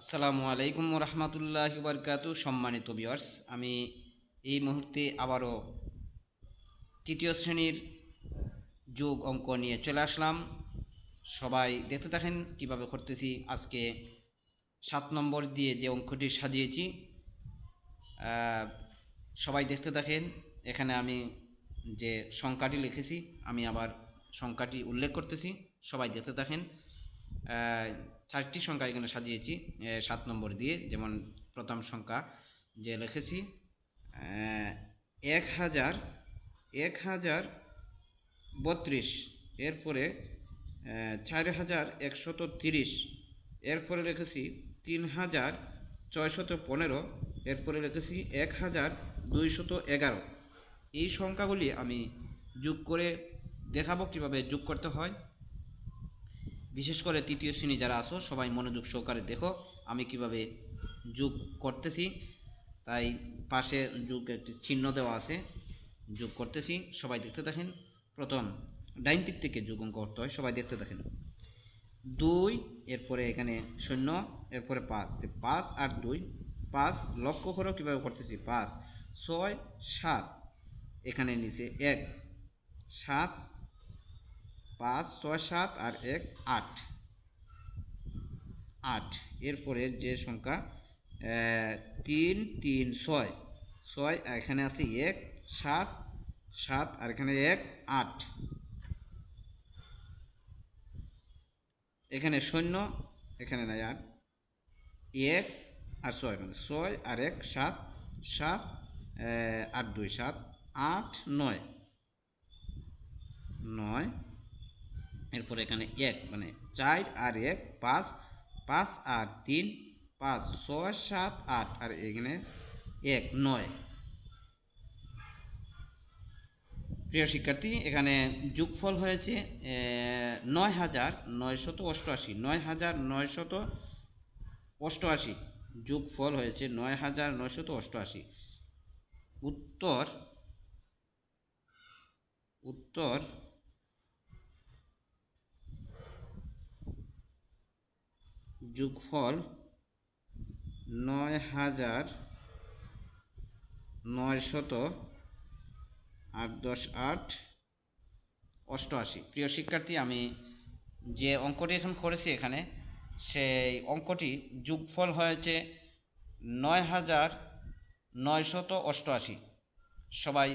আসসালামু আলাইকুম রহমতুল্লাহি বারকাতু। সম্মানিত ভিউয়ার্স, আমি এই মুহূর্তে আবারও তৃতীয় শ্রেণীর যোগ অঙ্ক নিয়ে চলে আসলাম। সবাই দেখতে থাকেন কিভাবে করতেছি। আজকে 7 নম্বর দিয়ে যে অঙ্কটি সাজিয়েছি, সবাই দেখতে থাকেন। এখানে আমি যে সংখ্যাটি লিখেছি, আমি আবার সংখ্যাটি উল্লেখ করতেছি, সবাই দেখতে থাকেন। 4টি সংখ্যা এখানে সাজিয়েছি 7 নম্বর দিয়ে। যেমন প্রথম সংখ্যা যে লিখেছি 1032, এরপরে 4130, এরপরে লিখেছি 3615, এরপরে লিখেছি 1211। এই সংখ্যাগুলি আমি যোগ করে দেখাবো কিভাবে যোগ করতে হয়। বিশেষ করে তৃতীয় শ্রেণী যারা আছো সবাই মনোযোগ সহকারে দেখো আমি কিভাবে যোগ করতেছি। তাই পাশে যোগ একটি চিহ্ন দেওয়া আছে, যোগ করতেছি, সবাই দেখতে থাকেন। প্রথম ডাইন দিক থেকে যোগ অঙ্ক করতে হয়, সবাই দেখতে থাকেন। 2, এরপরে এখানে 0, এরপরে 5, 5 আর 2, 5 লক্ষ্য করো কীভাবে করতেছি। 5, 6, 7, এখানে নিচে 1, 7, 5, 6, 7 আর 1, 8, 8। এরপরে যে সংখ্যা 3, 3, 6, 6, এখানে আছে 1, 7, 7 আর এখানে 1, 8, এখানে 0, এখানে নাই আর 1 আর 6, মানে 6 আর 1, 7, 7 আর 2, 7, 8, 9, 9। এরপরে এখানে 1, মানে 4 আর 1, 5, 5 আর 3, 5, 6, 7, 8 আর এখানে 1, 9। প্রিয় শিক্ষার্থী, এখানে যোগফল হয়েছে 9988, 9988, যোগফল হয়েছে 9988। উত্তর যোগফল 9988। প্রিয় শিক্ষার্থী, আমি যে অঙ্কটি এখন করেছি এখানে, সেই অঙ্কটি যোগফল হয়েছে 9988। সবাই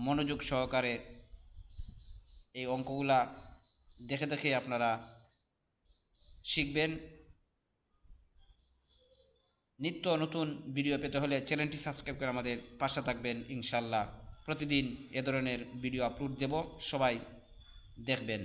মনোযোগ সহকারে এই অঙ্কগুলা দেখে দেখে আপনারা শিখবেন। নিত্য নতুন ভিডিও পেতে হলে চ্যানেলটি সাবস্ক্রাইব করে আমাদের পাশে থাকবেন। ইনশাল্লাহ প্রতিদিন এ ধরনের ভিডিও আপলোড দেব, সবাই দেখবেন।